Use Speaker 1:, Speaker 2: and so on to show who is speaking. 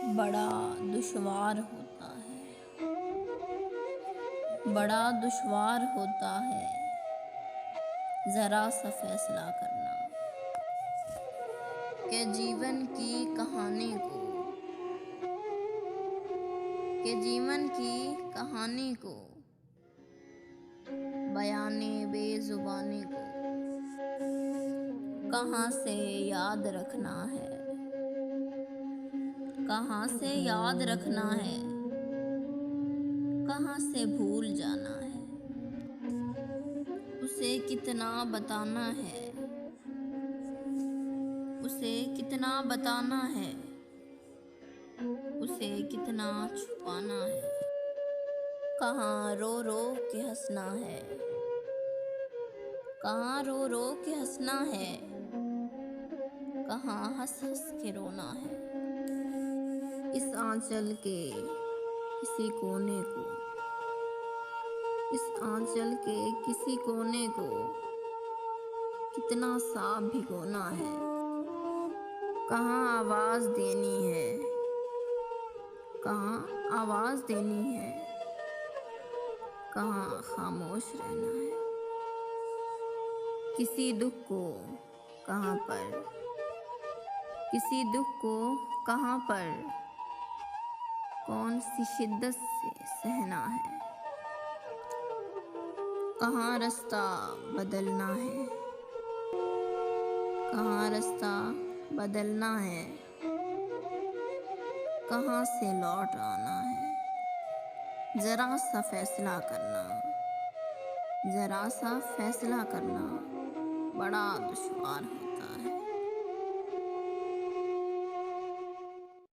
Speaker 1: बड़ा दुश्वार होता है, बड़ा दुश्वार होता है ज़रा सा फैसला करना कि जीवन की कहानी को, बयाने बेज़ुबानी को कहाँ से याद रखना है, कहाँ से याद रखना है, कहाँ से भूल जाना है। उसे कितना बताना है, उसे कितना बताना है, उसे कितना छुपाना है। कहाँ रो रो के हंसना है, कहाँ रो रो के हंसना है, कहाँ हंस हंस के रोना है। इस आंचल के किसी कोने को, इस आंचल के किसी कोने को कितना सा भिगोना है। कहाँ आवाज़ देनी है, कहाँ आवाज़ देनी है, कहाँ खामोश रहना है। किसी दुख को कहाँ पर, किसी दुख को कहाँ पर, कौन सी शिद्दत से सहना है। कहाँ रास्ता बदलना है, कहाँ रास्ता बदलना है, कहाँ से लौट आना है। ज़रा सा फैसला करना, ज़रा सा फैसला करना बड़ा दुश्वार है।